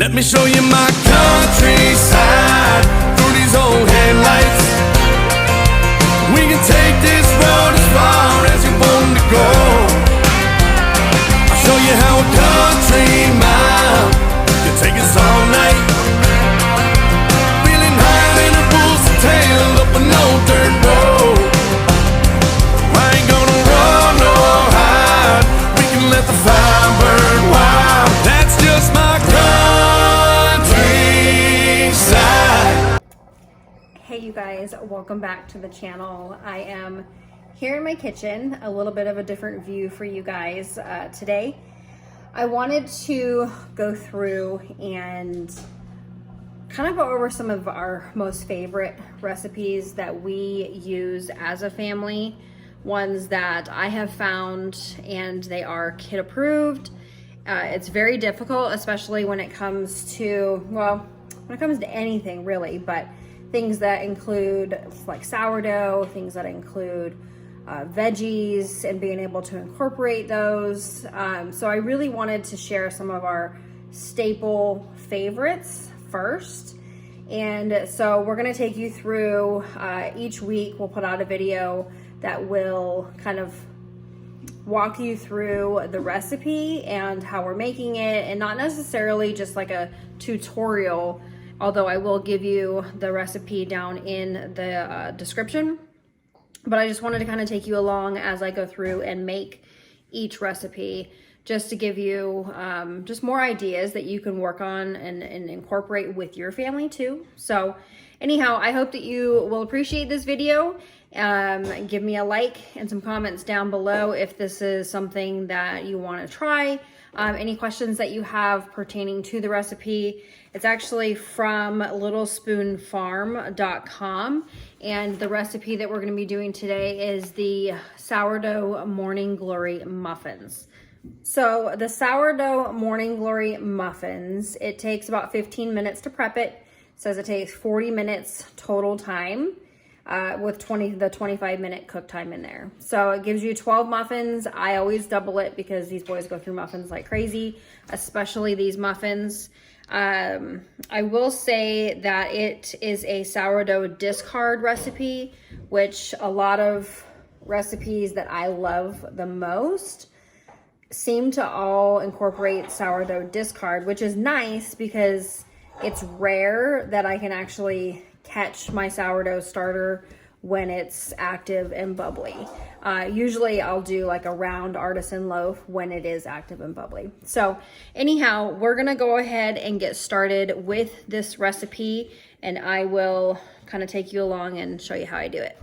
Let me show you my countryside through these old headlights. We can take this road as far as you want to go. I'll show you how a country mile can take us all night. Feeling higher than a bull's tail up an old dirt road. I ain't gonna run or hide. We can let the fire burn wild. That's just my countryside. Hey you guys, welcome back to the channel. I am here in my kitchen, a little bit of a different view for you guys today. I wanted to go through and kind of go over some of our most favorite recipes that we use as a family, ones that I have found and they are kid approved. It's very difficult, especially when it comes to, well, when it comes to anything really, but things that include like sourdough, things that include veggies and being able to incorporate those. So I really wanted to share some of our staple favorites first. And so we're gonna take you through each week. We'll put out a video that will kind of walk you through the recipe and how we're making it, and not necessarily just like a tutorial, although I will give you the recipe down in the description. But I just wanted to kind of take you along as I go through and make each recipe, just to give you just more ideas that you can work on and incorporate with your family too. So anyhow, I hope that you will appreciate this video. Give me a like and some comments down below if this is something that you want to try. Any questions that you have pertaining to the recipe. It's actually from littlespoonfarm.com, and the recipe that we're going to be doing today is the sourdough Morning Glory muffins. So the sourdough Morning Glory muffins, it takes about 15 minutes to prep it. It says it takes 40 minutes total time. With the 25-minute cook time in there. So it gives you 12 muffins. I always double it because these boys go through muffins like crazy, especially these muffins. I will say that it is a sourdough discard recipe, which a lot of recipes that I love the most seem to all incorporate sourdough discard, which is nice because it's rare that I can actually catch my sourdough starter when it's active and bubbly. Usually I'll do like a round artisan loaf when it is active and bubbly. So anyhow, we're gonna go ahead and get started with this recipe, and I will kind of take you along and show you how I do it.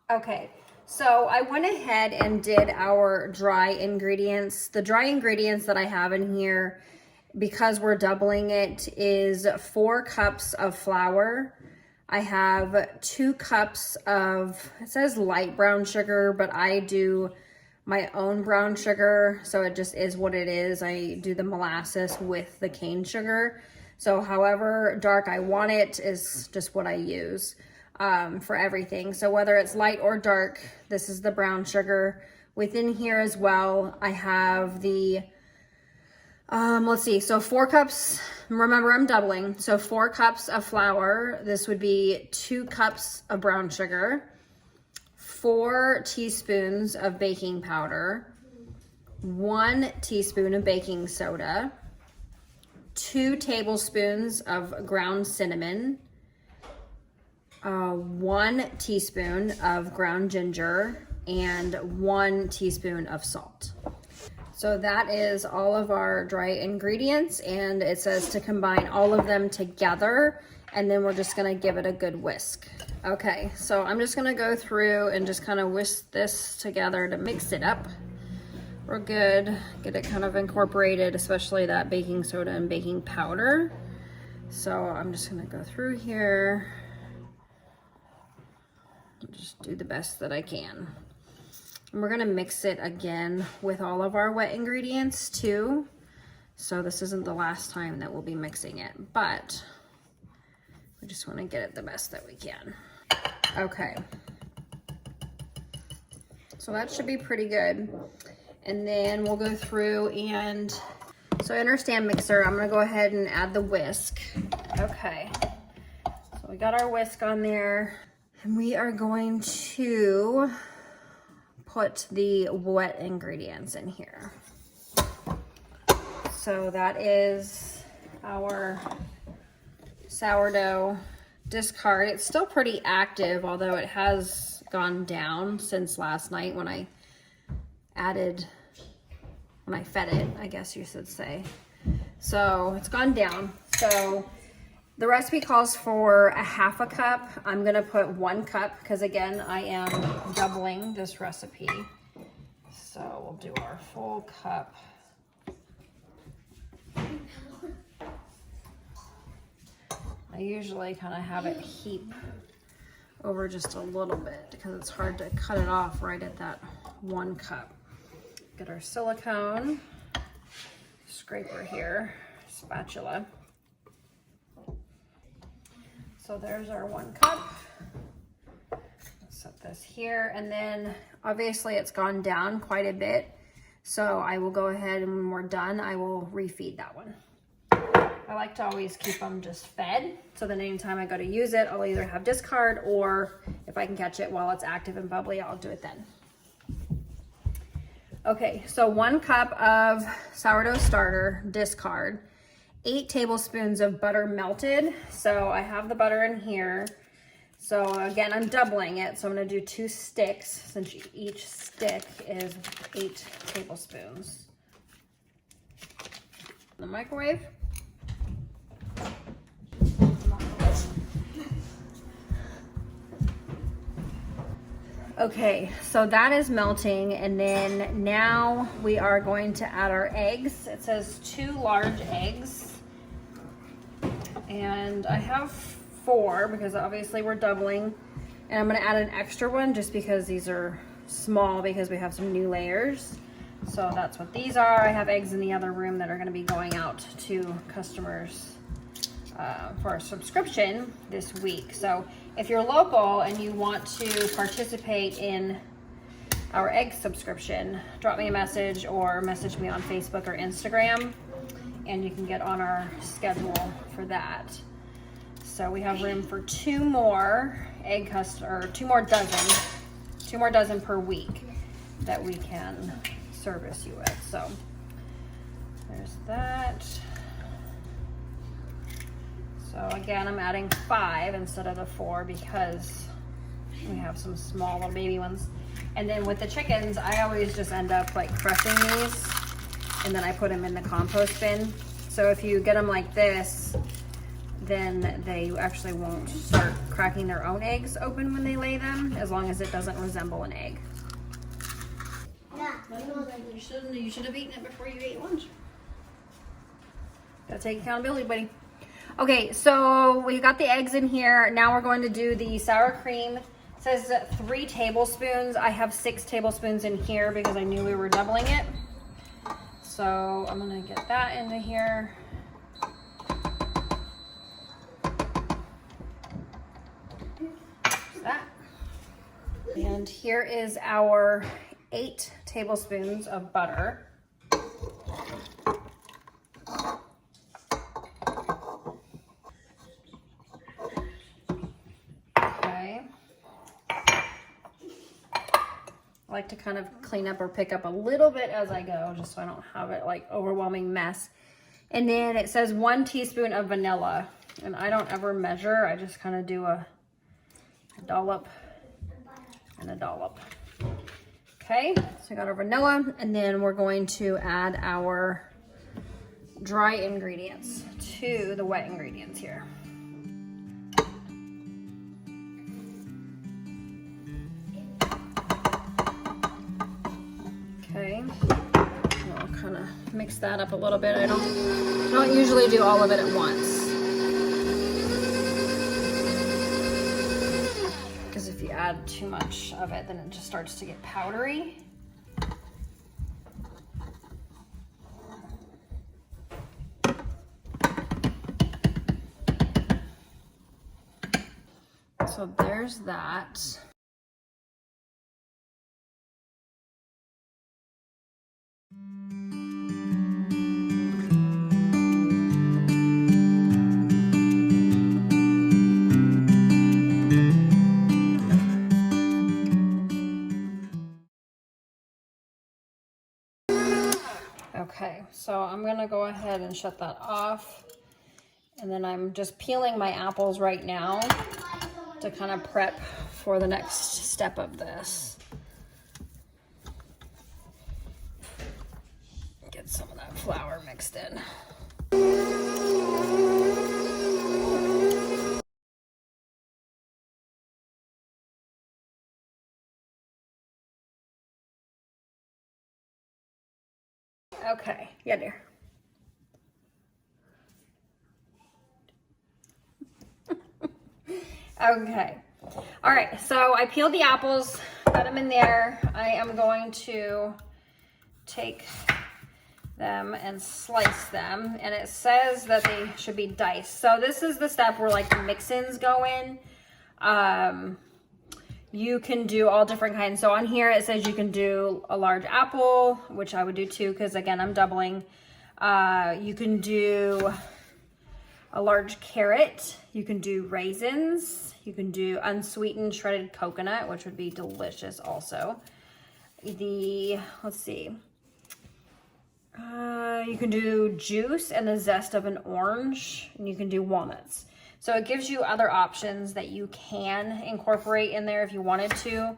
Okay, so I went ahead and did our dry ingredients. The dry ingredients that I have in here, because we're doubling it, is 4 cups of flour. I have 2 cups of, it says light brown sugar, but I do my own brown sugar, so it just is what it is. I do the molasses with the cane sugar. So however dark I want it is just what I use for everything. So whether it's light or dark, this is the brown sugar. Within here as well, I have the let's see, so 4 cups, remember I'm doubling, so 4 cups of flour. This would be 2 cups of brown sugar, 4 teaspoons of baking powder, 1 teaspoon of baking soda, 2 tablespoons of ground cinnamon, 1 teaspoon of ground ginger, and 1 teaspoon of salt. So that is all of our dry ingredients, and it says to combine all of them together, and then we're just gonna give it a good whisk. Okay, so I'm just gonna go through and just kind of whisk this together to mix it up real good, get it kind of incorporated, especially that baking soda and baking powder. So I'm just gonna go through here, just do the best that I can. And we're gonna mix it again with all of our wet ingredients too. So this isn't the last time that we'll be mixing it, but we just wanna get it the best that we can. Okay. So that should be pretty good. And then we'll go through and So in our stand mixer, I'm gonna go ahead and add the whisk. Okay, so we got our whisk on there, and we are going to put the wet ingredients in here. So that is our sourdough discard. It's still pretty active, although it has gone down since last night when I fed it, I guess you should say. So it's gone down. So the recipe calls for a half a cup. I'm gonna put 1 cup because again, I am doubling this recipe. So we'll do our full cup. I usually kind of have it heap over just a little bit because it's hard to cut it off right at that 1 cup. Get our silicone scraper here, spatula. So there's our 1 cup. Set this here, and then obviously it's gone down quite a bit. So I will go ahead and when we're done, I will refeed that one. I like to always keep them just fed, so then anytime I go to use it, I'll either have discard, or if I can catch it while it's active and bubbly, I'll do it then. Okay, so 1 cup of sourdough starter, discard, 8 tablespoons of butter melted. So I have the butter in here. So again, I'm doubling it, so I'm gonna do 2 sticks since each stick is 8 tablespoons. The microwave. Okay, so that is melting, and then now we are going to add our eggs. It says 2 large eggs, and I have 4 because obviously we're doubling, and I'm gonna add an extra one just because these are small because we have some new layers. So that's what these are. I have eggs in the other room that are gonna be going out to customers for a subscription this week. So if you're local and you want to participate in our egg subscription, drop me a message or message me on Facebook or Instagram, and you can get on our schedule for that. So we have room for 2 more egg or 2 more dozen per week that we can service you with. So there's that. So again, I'm adding 5 instead of the 4 because we have some small little baby ones. And then with the chickens, I always just end up like crushing these, and then I put them in the compost bin. So if you get them like this, then they actually won't start cracking their own eggs open when they lay them, as long as it doesn't resemble an egg. You should have eaten it before you ate lunch. Gotta take accountability, buddy. Okay, so we got the eggs in here. Now we're going to do the sour cream. It says 3 tablespoons. I have 6 tablespoons in here because I knew we were doubling it. So I'm gonna get that into here. That. And here is our 8 tablespoons of butter. I like to kind of clean up or pick up a little bit as I go, just so I don't have it like overwhelming mess. And then it says 1 teaspoon of vanilla, and I don't ever measure. I just kind of do a dollop and a dollop. Okay, so we got our vanilla, and then we're going to add our dry ingredients to the wet ingredients here. Okay, I'll kind of mix that up a little bit. I don't usually do all of it at once, because if you add too much of it, then it just starts to get powdery. So there's that. So I'm gonna go ahead and shut that off. And then I'm just peeling my apples right now to kind of prep for the next step of this. Get some of that flour mixed in. Okay, yeah, dear. Okay. All right, so I peeled the apples, got them in there. I am going to take them and slice them, and it says that they should be diced. So this is the step where like the mix-ins go in. You can do all different kinds. So on here it says you can do a large apple, which I would do too, because again, I'm doubling. You can do a large carrot. You can do raisins. You can do unsweetened shredded coconut, which would be delicious also. Let's see. You can do juice and the zest of an orange, and you can do walnuts. So it gives you other options that you can incorporate in there if you wanted to.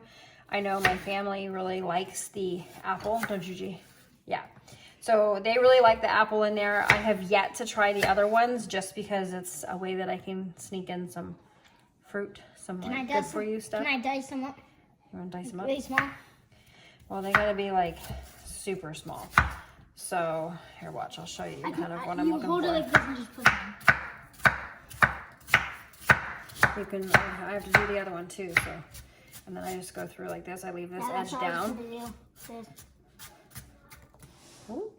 I know my family really likes the apple, don't you, G? Yeah. So they really like the apple in there. I have yet to try the other ones just because it's a way that I can sneak in some fruit, some like good for you stuff. Can I dice them up? You want to dice them up? Really small? Well, they gotta be like super small. So here, watch. I'll show you kind of what I'm looking for. You hold it like this and just put it in. You can. I have to do the other one too. So, and then I just go through like this. I leave this edge down. Ooh.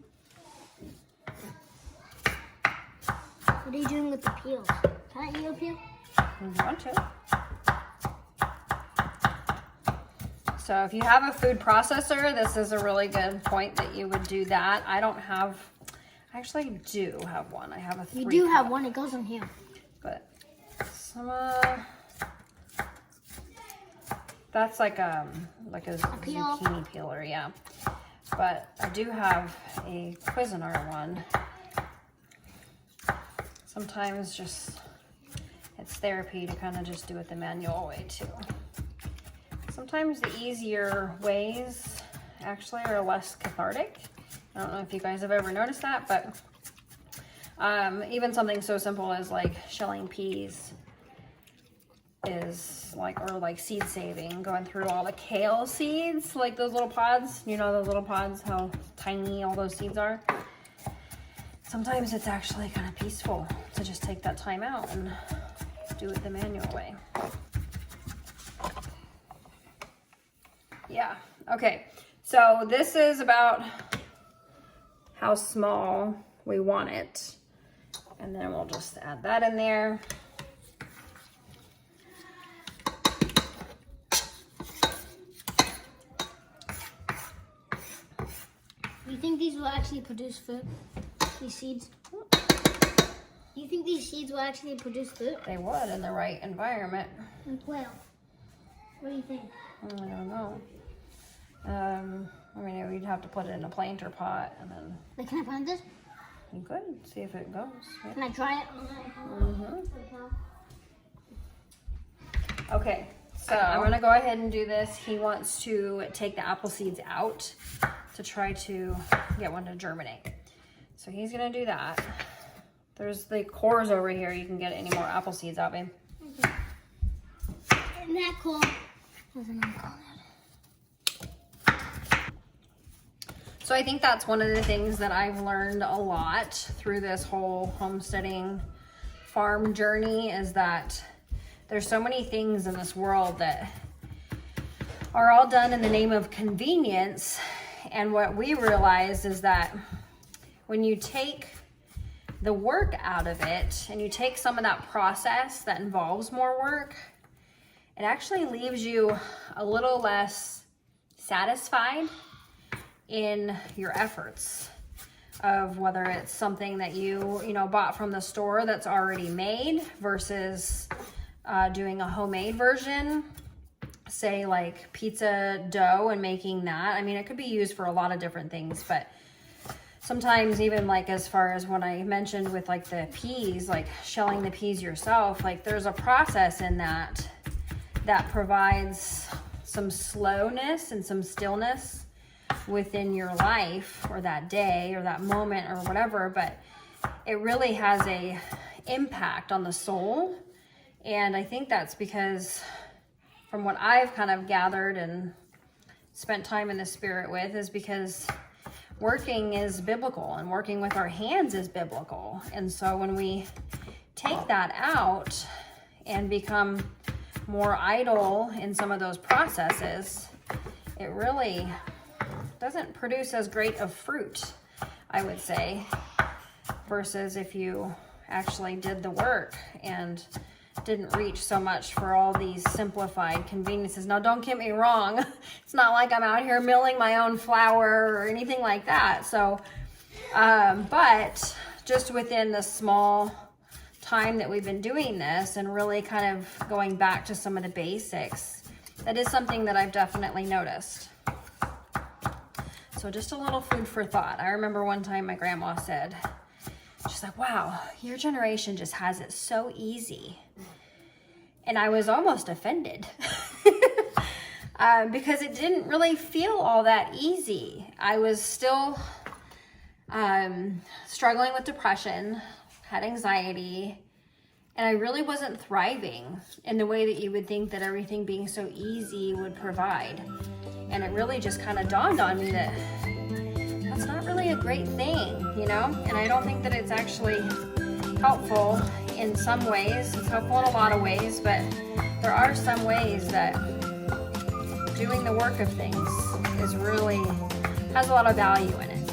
What are you doing with the peels? Can I eat a peel? You want to. So if you have a food processor, this is a really good point that you would do that. I don't have, I actually do have one. I have a 3 You do cup, have one, it goes in here. but some, that's like a zucchini peeler, yeah. But I do have a Cuisinart one. Sometimes just, it's therapy to kind of just do it the manual way too. Sometimes the easier ways actually are less cathartic. I don't know if you guys have ever noticed that, but even something so simple as like shelling peas is like, or like seed saving, going through all the kale seeds, like those little pods, you know, those little pods, how tiny all those seeds are. Sometimes it's actually kind of peaceful to just take that time out and do it the manual way. Yeah, okay. So this is about how small we want it. And then we'll just add that in there. Do you think these will actually produce fruit? These seeds? Do you think these seeds will actually produce fruit? They would in the right environment. Well, what do you think? I don't know. I mean, we'd have to put it in a planter pot and then Like, can I plant this? you could see if it goes. Yeah. Can I try it? Okay, so I'm gonna go ahead and do this. He wants to take the apple seeds out to try to get one to germinate. So he's gonna do that. There's the cores over here. You can get any more apple seeds out, babe. Okay. Isn't that cool? Doesn't that cool? So I think that's one of the things that I've learned a lot through this whole homesteading farm journey is that there's so many things in this world that are all done in the name of convenience. And what we realized is that when you take the work out of it and you take some of that process that involves more work, it actually leaves you a little less satisfied in your efforts of whether it's something that you bought from the store that's already made versus doing a homemade version, say like pizza dough and making that. I mean, it could be used for a lot of different things, but sometimes even like as far as when I mentioned with like the peas, like shelling the peas yourself, like there's a process in that provides some slowness and some stillness within your life or that day or that moment or whatever, but it really has a impact on the soul. And I think that's because from what I've kind of gathered and spent time in the spirit with, is because working is biblical and working with our hands is biblical. And so when we take that out and become more idle in some of those processes, it really doesn't produce as great of fruit, I would say, versus if you actually did the work and didn't reach so much for all these simplified conveniences. Now, don't get me wrong. It's not like I'm out here milling my own flour or anything like that. So, but just within the small time that we've been doing this and really kind of going back to some of the basics, that is something that I've definitely noticed. So just a little food for thought. I remember one time my grandma said, she's like, wow, your generation just has it so easy. And I was almost offended because it didn't really feel all that easy. I was still struggling with depression, had anxiety, and I really wasn't thriving in the way that you would think that everything being so easy would provide. And it really just kind of dawned on me that that's not really a great thing, you know? And I don't think that it's actually helpful in some ways. It's helpful in a lot of ways, but there are some ways that doing the work of things is really, has a lot of value in it.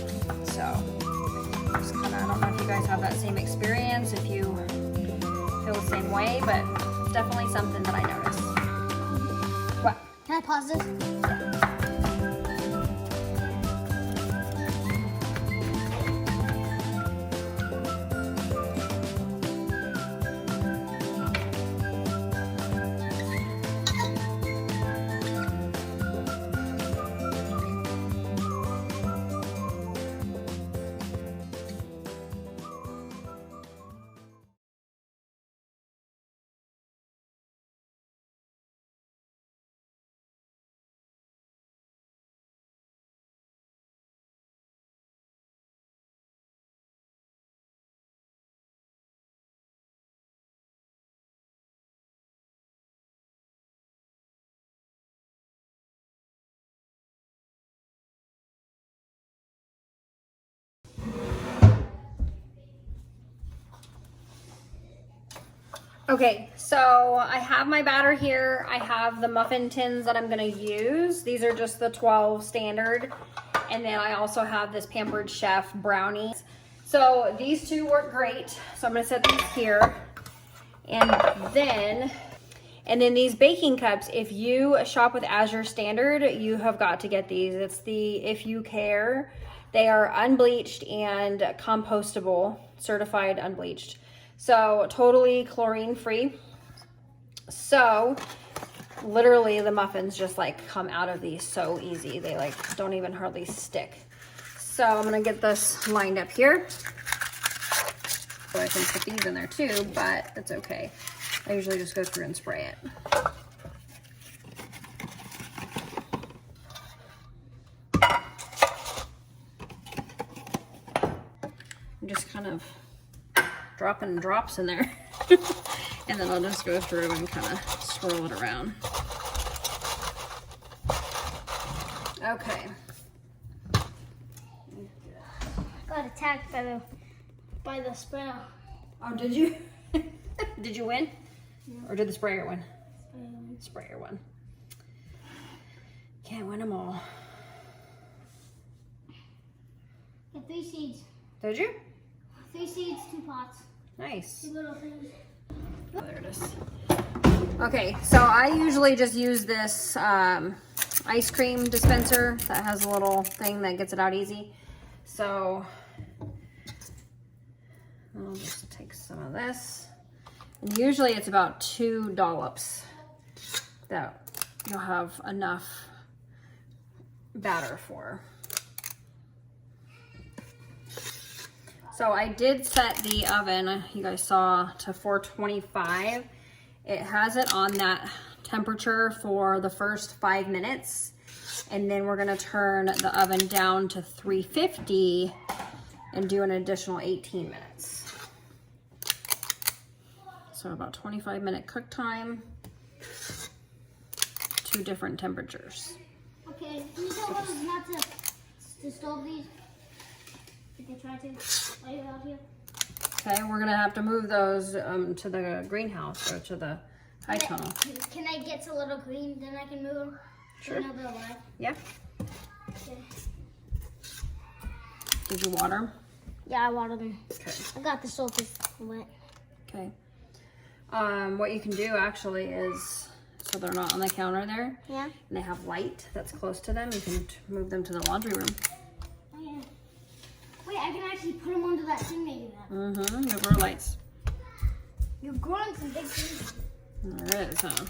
So, just kind of, I don't know if you guys have that same experience, if you feel the same way, but it's definitely something that I noticed. What? Can I pause this? Okay, so I have my batter here. I have the muffin tins that I'm gonna use. These are just the 12 standard. And then I also have this Pampered Chef brownies. So these two work great. So I'm gonna set these here. And then these baking cups, if you shop with Azure Standard, you have got to get these. It's the If You Care. They are unbleached and compostable, certified unbleached. So totally chlorine free. So literally the muffins just like come out of these so easy. They like don't even hardly stick. So I'm gonna get this lined up here. So I can put these in there too, but it's okay. I usually just go through and spray it. I'm just kind of dropping drops in there. And then I'll just go through and kind of swirl it around. Okay. Got attacked by the sprayer. Oh, did you? Did you win? Yeah. Or did the sprayer win? Sprayer won. Can't win them all. Got 3 seeds. Did you? 3 seeds, 2 pots. Nice. 2 little things. Oh, there it is. Okay, so I usually just use this ice cream dispenser that has a little thing that gets it out easy. So I'll just take some of this. And usually it's about 2 dollops that you'll have enough batter for. So I did set the oven, you guys saw, to 425. It has it on that temperature for the first 5 minutes. And then we're gonna turn the oven down to 350 and do an additional 18 minutes. So about 25-minute cook time, 2 different temperatures. Okay, can you tell us not to stove these? If they try to, while you're out here. Okay, we're gonna have to move those to the greenhouse or to the high tunnel. Can I get a little green, then I can move them? Sure. Now they're alive. Yeah. Okay. Did you water them? Yeah, I watered them. Okay. I got the surface wet. Okay. What you can do actually is, so they're not on the counter there, Yeah. and they have light that's close to them, you can move them to the laundry room. Oh yeah. Wait, I can actually put them under that thing that you have. Mm-hmm, the grow lights. You're growing some big things. There is, huh?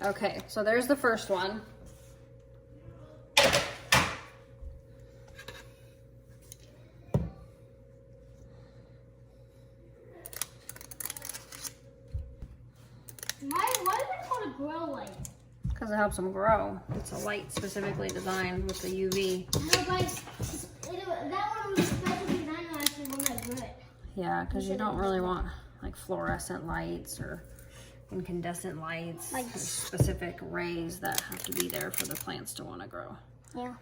Okay, so there's the first one. Why do they call it grow light? Because it helps them grow. It's a light specifically designed with the UV. No, guys, that one was specially designed actually when I grew it. Yeah, because you don't really want like fluorescent lights or incandescent lights. Like- There's specific rays that have to be there for the plants to want to grow. Yeah.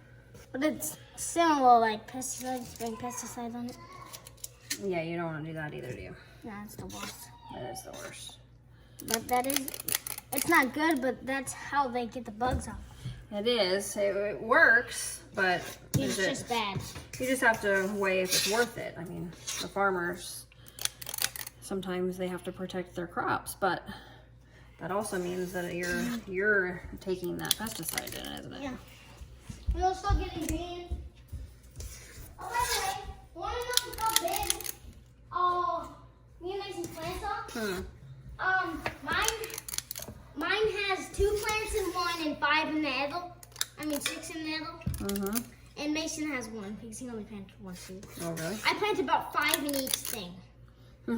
But it's similar like pesticides, spraying pesticides on it. Yeah, you don't want to do that either, do you? Yeah, it's the worst. That is the worst. But it's not good, but that's how they get the bugs out. It is. It works, but It's just bad. you just have to weigh if it's worth it. I mean, the farmers, sometimes they have to protect their crops, but that also means that you're taking that pesticide in, isn't it? Yeah. We also getting green. Oh, by the way, want to know how big me and Mason's plants are? Mine has 2 plants in one and 5 in the other. I mean 6 in the other. Mm-hmm. And Mason has 1 because he only planted 1 seed. Oh, really? I planted about 5 in each thing.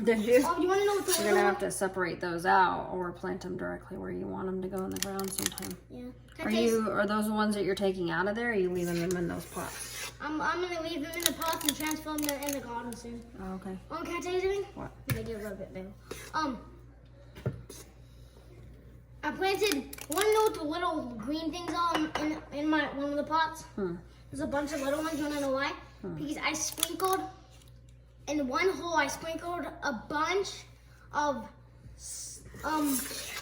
Did you? Oh, you want to know what the You're little gonna have to separate those out or plant them directly where you want them to go in the ground sometime. Yeah. Can Are those the ones that you're taking out of there, or are you leaving them in those pots? I'm gonna leave them in the pots and transfer them in the garden soon. Oh, okay. Can I tell you something? What? They get a little bit bigger. I planted one note the little green things on in my one of the pots. There's a bunch of little ones. You wanna know why? Because I sprinkled in one hole. I sprinkled a bunch of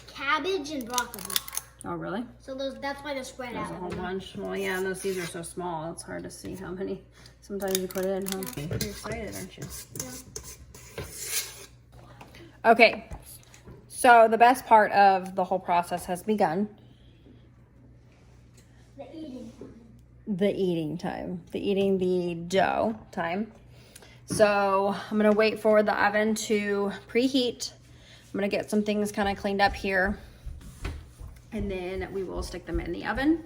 cabbage and broccoli. Oh, really? So that's why they're spread There's out. a whole bunch. Well, yeah, and those seeds are so small, it's hard to see how many. Sometimes you put it in, huh? You're excited, aren't you? Yeah. Okay, so the best part of the whole process has begun. The eating. The eating time. The dough time. So I'm gonna wait for the oven to preheat. I'm gonna get some things kind of cleaned up here. And then we will stick them in the oven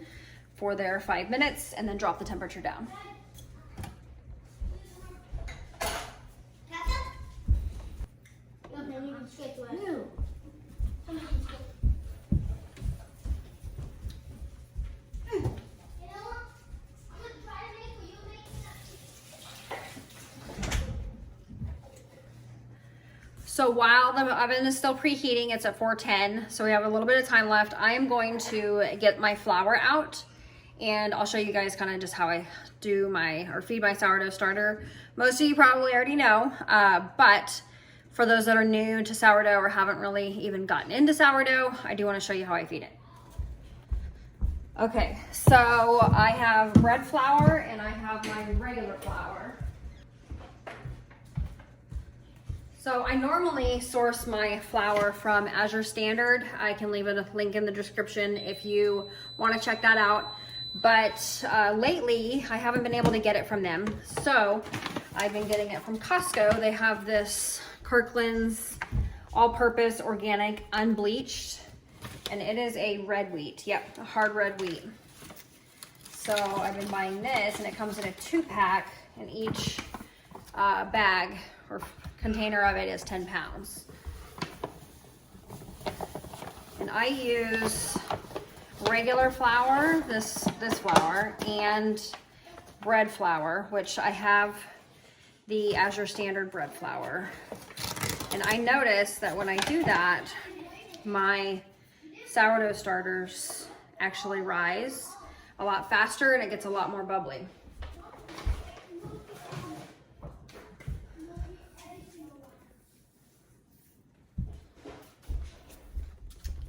for their 5 minutes and then drop the temperature down. Okay, you can skip to it. No. So while the oven is still preheating, it's at 410, so we have a little bit of time left. I am going to get my flour out, and I'll show you guys kind of just how I do feed my sourdough starter. Most of you probably already know, but for those that are new to sourdough or haven't really even gotten into sourdough, I do want to show you how I feed it. Okay, so I have bread flour and I have my regular flour. So I normally source my flour from Azure Standard. I can leave a link in the description if you want to check that out. But lately, I haven't been able to get it from them. So I've been getting it from Costco. They have this Kirkland's all-purpose organic unbleached. And it is a red wheat. Yep, a hard red wheat. So I've been buying this, and it comes in a 2-pack, and each bag or container of it is 10 pounds. And I use regular flour, this flour, and bread flour, which I have the Azure Standard bread flour. And I notice that when I do that, my sourdough starters actually rise a lot faster and it gets a lot more bubbly.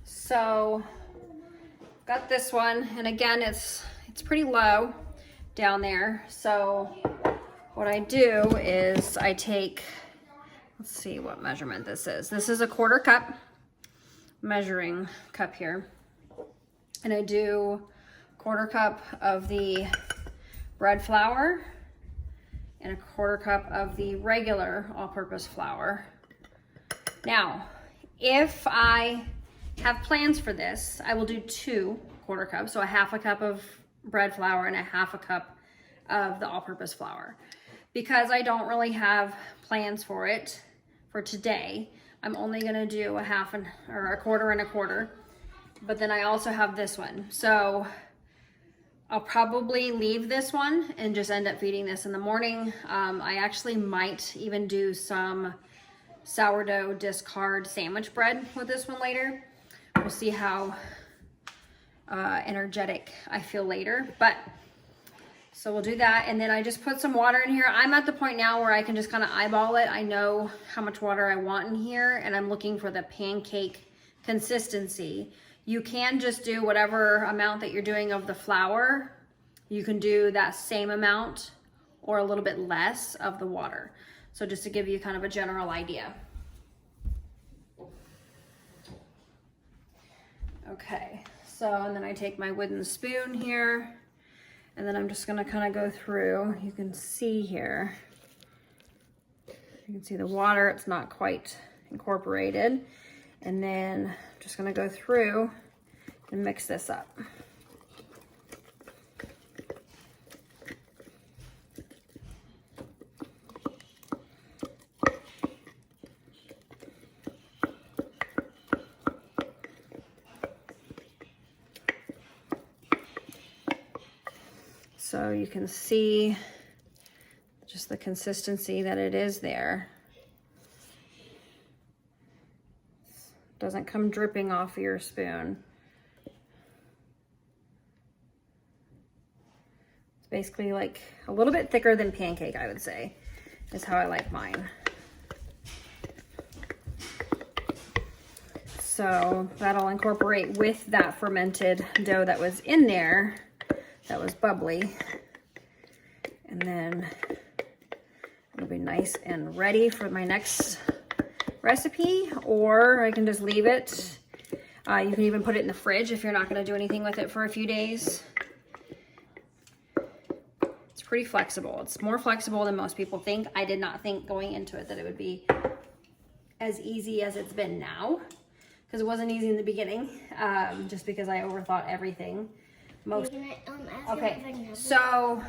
So got this one, and again, it's pretty low down there. So what I do is I take, let's see what measurement this is. This is a 1/4 cup measuring cup here. And I do 1/4 cup of the bread flour and a 1/4 cup of the regular all-purpose flour. Now, if I have plans for this, I will do 2 1/4 cups, so a 1/2 cup of bread flour and a 1/2 cup of the all-purpose flour. Because I don't really have plans for it for today, I'm only gonna do a 1/2 or a 1/4 and a 1/4, but then I also have this one. So I'll probably leave this one and just end up feeding this in the morning. I actually might even do some sourdough discard sandwich bread with this one later. We'll see how energetic I feel later, but so we'll do that. And then I just put some water in here. I'm at the point now where I can just kind of eyeball it. I know how much water I want in here, and I'm looking for the pancake consistency. You can just do whatever amount that you're doing of the flour. You can do that same amount or a little bit less of the water. So just to give you kind of a general idea. Okay, so and then I take my wooden spoon here, and then I'm just gonna kind of go through. You can see here, you can see the water, it's not quite incorporated. And then I'm just gonna go through and mix this up. So you can see just the consistency that it is there. Doesn't come dripping off your spoon. It's basically like a little bit thicker than pancake, I would say, is how I like mine. So that'll incorporate with that fermented dough that was in there, that was bubbly. And then it'll be nice and ready for my next recipe, or I can just leave it. You can even put it in the fridge if you're not going to do anything with it for a few days. It's pretty flexible. It's more flexible than most people think. I did not think going into it that it would be as easy as it's been now, because it wasn't easy in the beginning, just because I overthought everything. Okay, so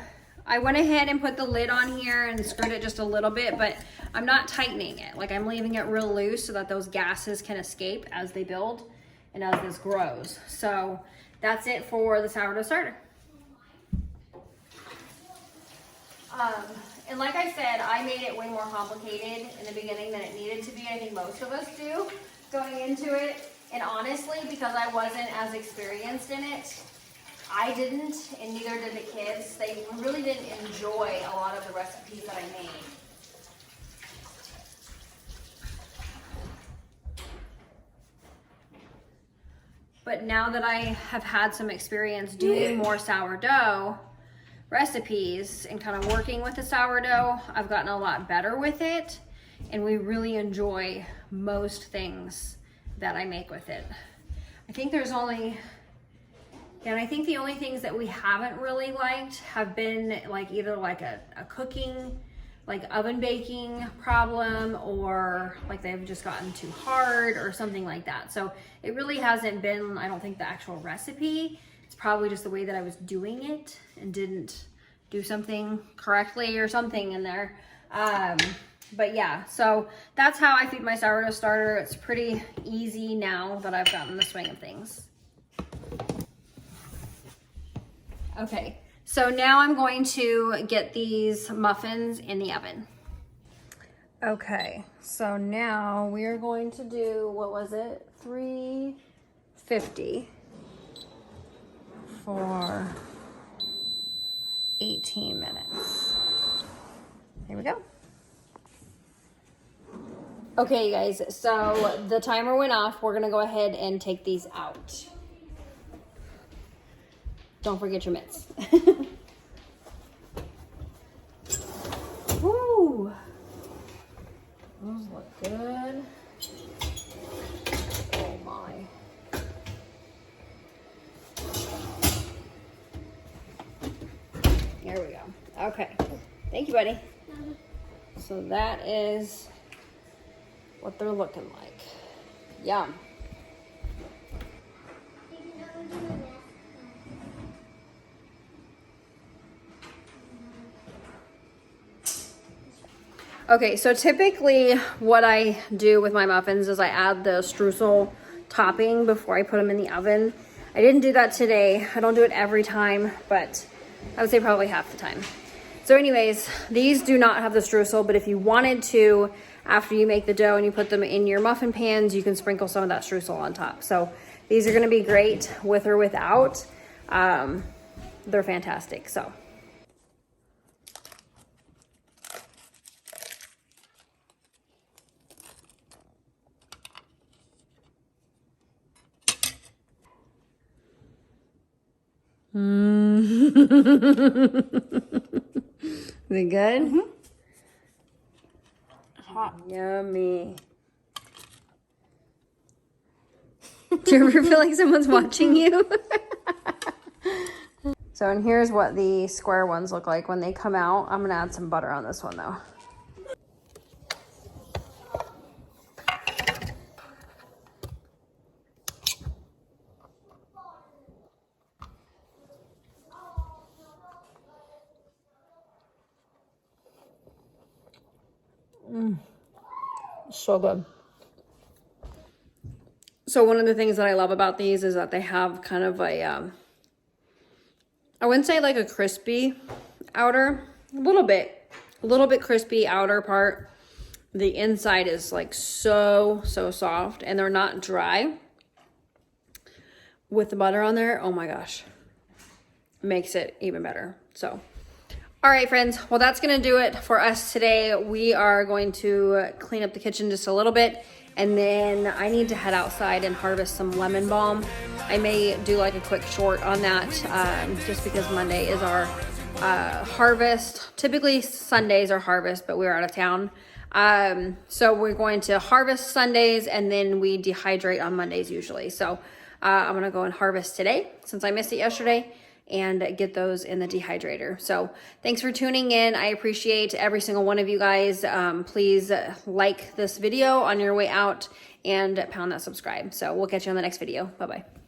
I went ahead and put the lid on here and screwed it just a little bit, but I'm not tightening it. Like, I'm leaving it real loose so that those gases can escape as they build and as this grows. So that's it for the sourdough starter. And like I said, I made it way more complicated in the beginning than it needed to be. I think most of us do going into it. And honestly, because I wasn't as experienced in it, I didn't, and neither did the kids. They really didn't enjoy a lot of the recipes that I made. But now that I have had some experience doing more sourdough recipes and kind of working with the sourdough, I've gotten a lot better with it, and we really enjoy most things that I make with it. I think there's only, and I think the only things that we haven't really liked have been like either like a cooking, like oven baking problem, or like they've just gotten too hard or something like that. So it really hasn't been, I don't think, the actual recipe. It's probably just the way that I was doing it and didn't do something correctly or something in there. But yeah, so that's how I feed my sourdough starter. It's pretty easy now that I've gotten the swing of things. Okay, so now I'm going to get these muffins in the oven. Okay, so now we are going to do, what was it? 350 for 18 minutes. Here we go. Okay, you guys, so the timer went off. We're gonna go ahead and take these out. Don't forget your mitts. Woo! Those look good. Oh my. There we go. Okay. Thank you, buddy. So that is what they're looking like. Yum. Okay, so typically what I do with my muffins is I add the streusel topping before I put them in the oven. I didn't do that today. I don't do it every time, but I would say probably half the time. So anyways, these do not have the streusel, but if you wanted to, after you make the dough and you put them in your muffin pans, you can sprinkle some of that streusel on top. So these are gonna be great with or without. They're fantastic, so. Is it good? Mm-hmm. Hot. Yummy. Do you ever feel like someone's watching you? So, and here's what the square ones look like when they come out. I'm gonna add some butter on this one though. So good. So one of the things that I love about these is that they have kind of a, I wouldn't say like a crispy outer, a little bit crispy outer part. The inside is like so soft, and they're not dry. With the butter on there, oh my gosh, makes it even better. So. All right, friends, well, that's gonna do it for us today. We are going to clean up the kitchen just a little bit, and then I need to head outside and harvest some lemon balm. I may do like a quick short on that, just because Monday is our harvest. Typically Sundays are harvest, but we're out of town. So we're going to harvest Sundays, and then we dehydrate on Mondays usually. So I'm gonna go and harvest today since I missed it yesterday, and get those in the dehydrator. So thanks for tuning in. I appreciate every single one of you guys. Please like this video on your way out and pound that subscribe. So we'll catch you on the next video. Bye-bye.